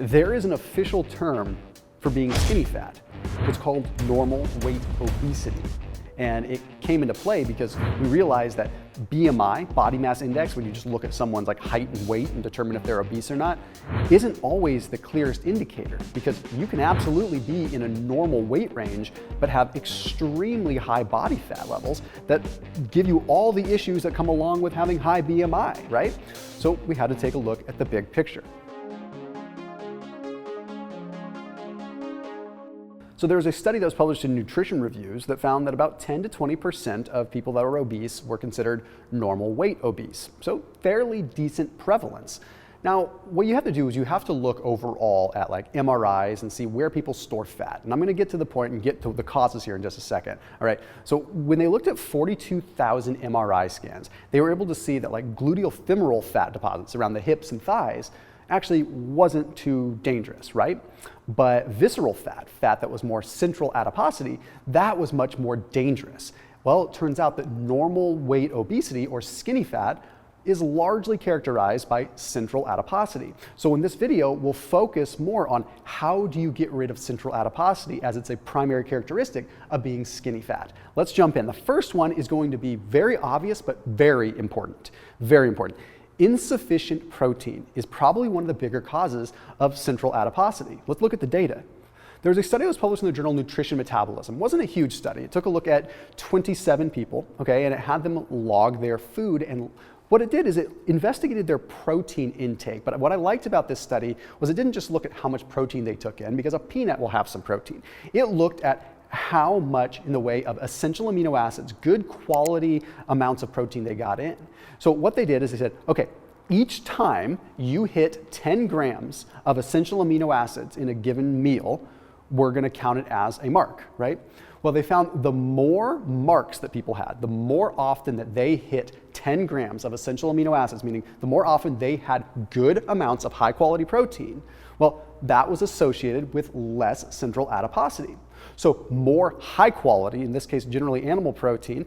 There is an official term for being skinny fat. It's called normal weight obesity. And it came into play because we realized that BMI, body mass index, when you just look at someone's like height and weight and determine if they're obese or not, isn't always the clearest indicator, because you can absolutely be in a normal weight range but have extremely high body fat levels that give you all the issues that come along with having high BMI, right? So we had to take a look at the big picture. So there was a study that was published in Nutrition Reviews that found that about 10 to 20% of people that were obese were considered normal weight obese. So fairly decent prevalence. Now, what you have to do is you have to look overall at like MRIs and see where people store fat. And I'm gonna get to the point and get to the causes here in just a second. All right, so when they looked at 42,000 MRI scans, they were able to see that like gluteal femoral fat deposits around the hips and thighs actually wasn't too dangerous, right? But visceral fat, fat that was more central adiposity, that was much more dangerous. Well, it turns out that normal weight obesity, or skinny fat, is largely characterized by central adiposity. So in this video, we'll focus more on how do you get rid of central adiposity, as it's a primary characteristic of being skinny fat. Let's jump in. The first one is going to be very obvious, but very important. Very important. Insufficient protein is probably one of the bigger causes of central adiposity. Let's look at the data. There was a study that was published in the journal Nutrition Metabolism. It wasn't a huge study. It took a look at 27 people, okay, and it had them log their food, and what it did is it investigated their protein intake. But what I liked about this study was it didn't just look at how much protein they took in, because a peanut will have some protein. It looked at how much in the way of essential amino acids, good quality amounts of protein they got in. So what they did is they said, okay, each time you hit 10 grams of essential amino acids in a given meal, we're gonna count it as a mark, right? Well, they found the more marks that people had, the more often that they hit 10 grams of essential amino acids, meaning the more often they had good amounts of high quality protein, well, that was associated with less central adiposity. So more high quality, in this case generally animal protein,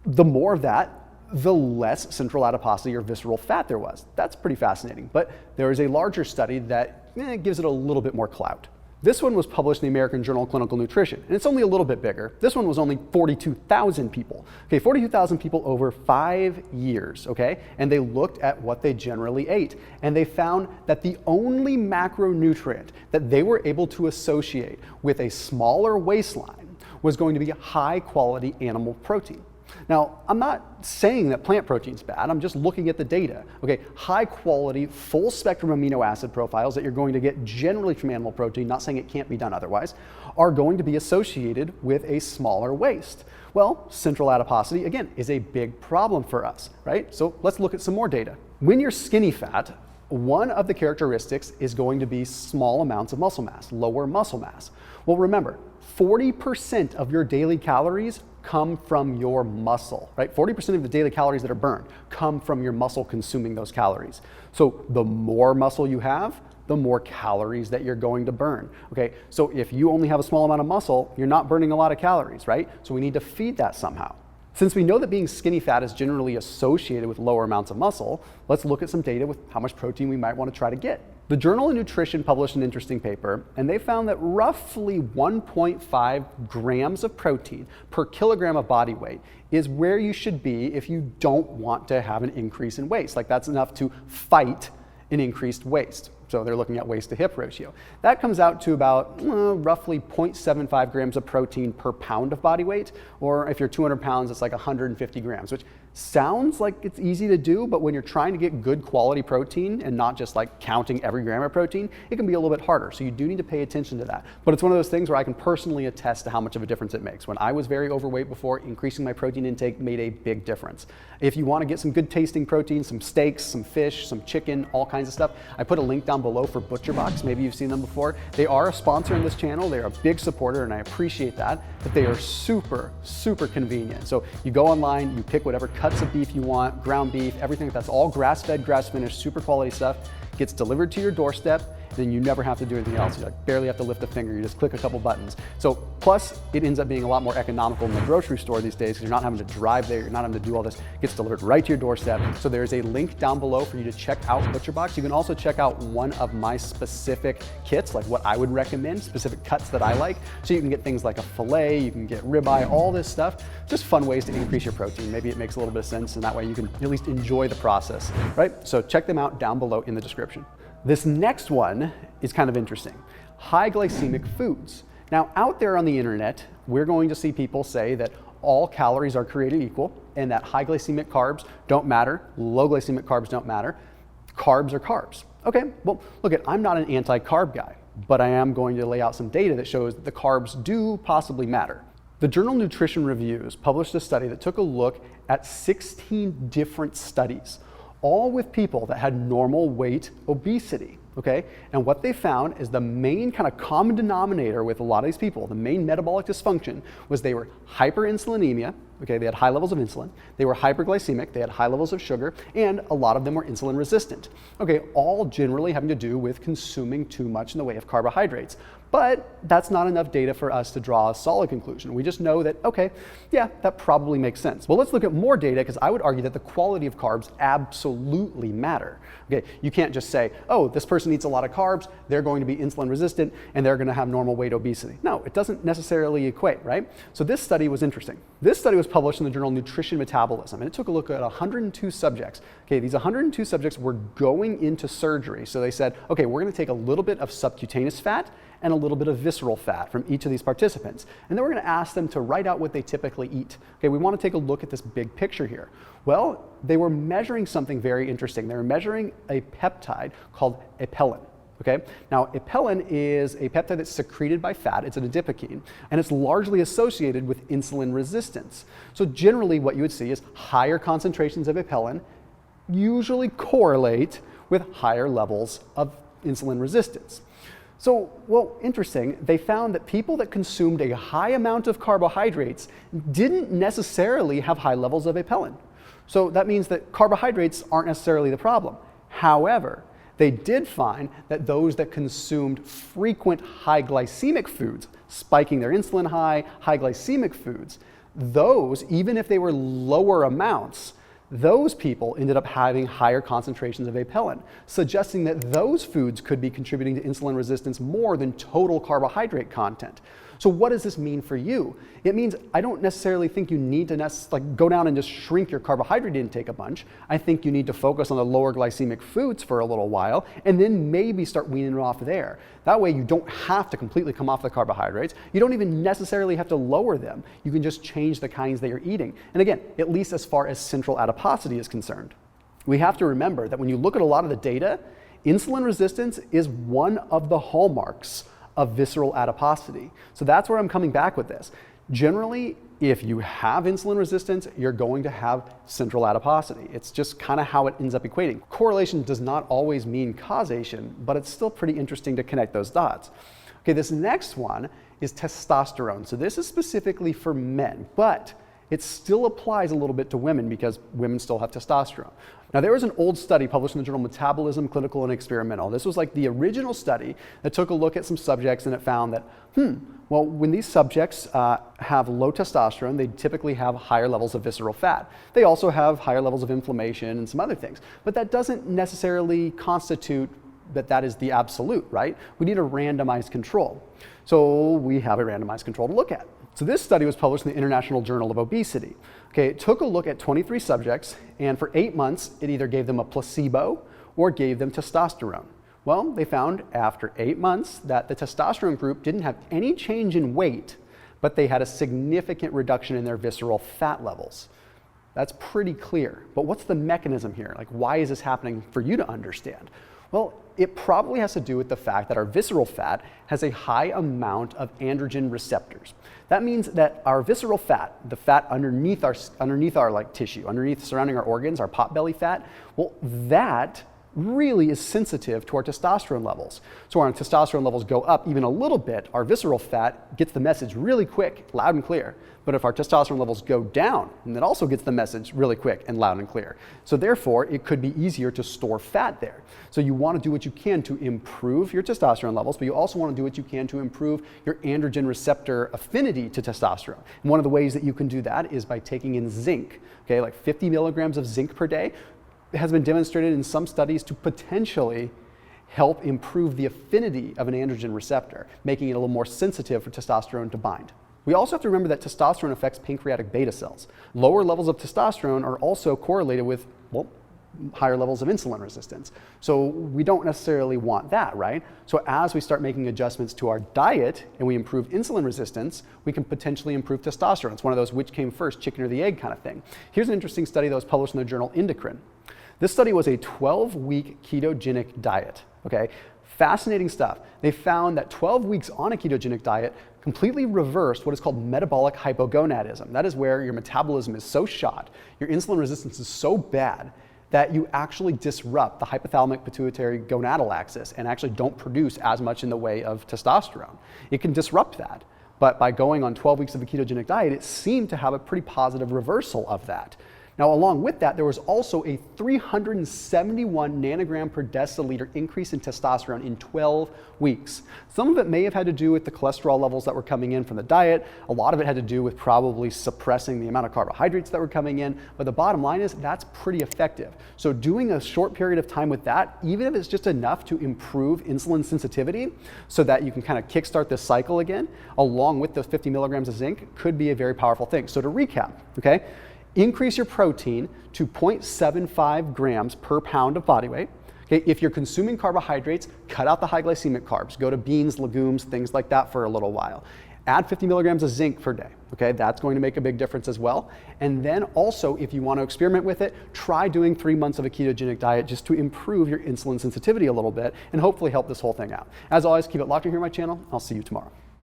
the more of that, the less central adiposity or visceral fat there was. That's pretty fascinating. But there is a larger study that gives it a little bit more clout. This one was published in the American Journal of Clinical Nutrition, and it's only a little bit bigger. This one was only 42,000 people. Okay, 42,000 people over 5 years, okay? And they looked at what they generally ate, and they found that the only macronutrient that they were able to associate with a smaller waistline was going to be high quality animal protein. Now, I'm not saying that plant protein's bad, I'm just looking at the data. Okay, high quality, full spectrum amino acid profiles that you're going to get generally from animal protein, not saying it can't be done otherwise, are going to be associated with a smaller waist. Well, central adiposity, again, is a big problem for us, right? So let's look at some more data. When you're skinny fat, one of the characteristics is going to be small amounts of muscle mass, lower muscle mass. Well, remember, 40% of your daily calories come from your muscle, right? 40% of the daily calories that are burned come from your muscle consuming those calories. So the more muscle you have, the more calories that you're going to burn, okay? So if you only have a small amount of muscle, you're not burning a lot of calories, right? So we need to feed that somehow. Since we know that being skinny fat is generally associated with lower amounts of muscle, let's look at some data with how much protein we might want to try to get. The Journal of Nutrition published an interesting paper, and they found that roughly 1.5 grams of protein per kilogram of body weight is where you should be if you don't want to have an increase in waist. Like, that's enough to fight an increased waist. So they're looking at waist to hip ratio. That comes out to about roughly 0.75 grams of protein per pound of body weight, or if you're 200 pounds, it's like 150 grams, which sounds like it's easy to do, but when you're trying to get good quality protein and not just like counting every gram of protein, it can be a little bit harder. So you do need to pay attention to that. But it's one of those things where I can personally attest to how much of a difference it makes. When I was very overweight before, increasing my protein intake made a big difference. If you want to get some good tasting protein, some steaks, some fish, some chicken, all kinds of stuff, I put a link down below for ButcherBox. Maybe you've seen them before. They are a sponsor in this channel. They're a big supporter, and I appreciate that, but they are super, super convenient. So you go online, you pick whatever cuts of beef you want, ground beef, everything that's all grass-fed, grass-finished, super quality stuff, gets delivered to your doorstep, then you never have to do anything else. You barely have to lift a finger, you just click a couple buttons. So plus, it ends up being a lot more economical in the grocery store these days because you're not having to drive there, you're not having to do all this. It gets delivered right to your doorstep. So there's a link down below for you to check out ButcherBox. You can also check out one of my specific kits, like what I would recommend, specific cuts that I like. So you can get things like a filet, you can get ribeye, all this stuff. Just fun ways to increase your protein. Maybe it makes a little bit of sense, and that way you can at least enjoy the process, right? So check them out down below in the description. This next one is kind of interesting. High glycemic foods. Now, out there on the internet, we're going to see people say that all calories are created equal and that high glycemic carbs don't matter, low glycemic carbs don't matter. Carbs are carbs. Okay, well, look, I'm not an anti-carb guy, but I am going to lay out some data that shows that the carbs do possibly matter. The journal Nutrition Reviews published a study that took a look at 16 different studies, all with people that had normal weight obesity, okay? And what they found is the main kind of common denominator with a lot of these people, the main metabolic dysfunction, was they were hyperinsulinemia, okay? They had high levels of insulin. They were hyperglycemic, they had high levels of sugar, and a lot of them were insulin resistant. Okay, all generally having to do with consuming too much in the way of carbohydrates. But that's not enough data for us to draw a solid conclusion. We just know that, okay, yeah, that probably makes sense. Well, let's look at more data because I would argue that the quality of carbs absolutely matter. Okay, you can't just say, oh, this person eats a lot of carbs, they're going to be insulin resistant, and they're going to have normal weight obesity. No, it doesn't necessarily equate, right? So this study was interesting. This study was published in the journal Nutrition Metabolism, and it took a look at 102 subjects. Okay, these 102 subjects were going into surgery. So they said, okay, we're going to take a little bit of subcutaneous fat and a little bit of visceral fat from each of these participants. And then we're going to ask them to write out what they typically eat. Okay, we want to take a look at this big picture here. Well, they were measuring something very interesting. They were measuring a peptide called apelin. Okay, now apelin is a peptide that's secreted by fat. It's an adipokine, and it's largely associated with insulin resistance. So generally what you would see is higher concentrations of apelin usually correlate with higher levels of insulin resistance. So, well, interesting, they found that people that consumed a high amount of carbohydrates didn't necessarily have high levels of apelin. So that means that carbohydrates aren't necessarily the problem. However, they did find that those that consumed frequent high glycemic foods, spiking their insulin high glycemic foods, those, even if they were lower amounts, those people ended up having higher concentrations of apelin, suggesting that those foods could be contributing to insulin resistance more than total carbohydrate content. So what does this mean for you? It means I don't necessarily think you need to go down and just shrink your carbohydrate intake a bunch. I think you need to focus on the lower glycemic foods for a little while and then maybe start weaning it off there. That way you don't have to completely come off the carbohydrates. You don't even necessarily have to lower them. You can just change the kinds that you're eating. And again, at least as far as central adiposity is concerned. We have to remember that when you look at a lot of the data, insulin resistance is one of the hallmarks of visceral adiposity. So that's where I'm coming back with this. Generally, if you have insulin resistance, you're going to have central adiposity. It's just kind of how it ends up equating. Correlation does not always mean causation, but it's still pretty interesting to connect those dots. Okay, this next one is testosterone. So this is specifically for men, but it still applies a little bit to women because women still have testosterone. Now, there was an old study published in the journal Metabolism, Clinical and Experimental. This was like the original study that took a look at some subjects and it found that, well, when these subjects have low testosterone, they typically have higher levels of visceral fat. They also have higher levels of inflammation and some other things, but that doesn't necessarily constitute that is the absolute, right? We need a randomized control. So we have a randomized control to look at. So this study was published in the International Journal of Obesity. Okay, it took a look at 23 subjects, and for 8 months, it either gave them a placebo or gave them testosterone. Well, they found after 8 months that the testosterone group didn't have any change in weight, but they had a significant reduction in their visceral fat levels. That's pretty clear. But what's the mechanism here? Like, why is this happening for you to understand? Well, it probably has to do with the fact that our visceral fat has a high amount of androgen receptors. That means that our visceral fat, the fat underneath our tissue, surrounding our organs, our potbelly fat, well, that really is sensitive to our testosterone levels. So when our testosterone levels go up even a little bit, our visceral fat gets the message really quick, loud and clear. But if our testosterone levels go down, and it also gets the message really quick and loud and clear. So therefore, it could be easier to store fat there. So you want to do what you can to improve your testosterone levels, but you also want to do what you can to improve your androgen receptor affinity to testosterone. And one of the ways that you can do that is by taking in zinc, okay, like 50 milligrams of zinc per day. It has been demonstrated in some studies to potentially help improve the affinity of an androgen receptor, making it a little more sensitive for testosterone to bind. We also have to remember that testosterone affects pancreatic beta cells. Lower levels of testosterone are also correlated with, well, higher levels of insulin resistance. So we don't necessarily want that, right? So as we start making adjustments to our diet and we improve insulin resistance, we can potentially improve testosterone. It's one of those which came first, chicken or the egg kind of thing. Here's an interesting study that was published in the journal Endocrine. This study was a 12-week ketogenic diet, okay? Fascinating stuff. They found that 12 weeks on a ketogenic diet completely reversed what is called metabolic hypogonadism. That is where your metabolism is so shot, your insulin resistance is so bad that you actually disrupt the hypothalamic pituitary gonadal axis and actually don't produce as much in the way of testosterone. It can disrupt that, but by going on 12 weeks of a ketogenic diet, it seemed to have a pretty positive reversal of that. Now, along with that, there was also a 371 nanogram per deciliter increase in testosterone in 12 weeks. Some of it may have had to do with the cholesterol levels that were coming in from the diet. A lot of it had to do with probably suppressing the amount of carbohydrates that were coming in. But the bottom line is that's pretty effective. So doing a short period of time with that, even if it's just enough to improve insulin sensitivity so that you can kind of kickstart this cycle again, along with those 50 milligrams of zinc, could be a very powerful thing. So to recap, okay? Increase your protein to 0.75 grams per pound of body weight. Okay, if you're consuming carbohydrates, cut out the high glycemic carbs. Go to beans, legumes, things like that for a little while. Add 50 milligrams of zinc per day. Okay, that's going to make a big difference as well. And then also, if you want to experiment with it, try doing 3 months of a ketogenic diet just to improve your insulin sensitivity a little bit and hopefully help this whole thing out. As always, keep it locked in here on my channel. I'll see you tomorrow.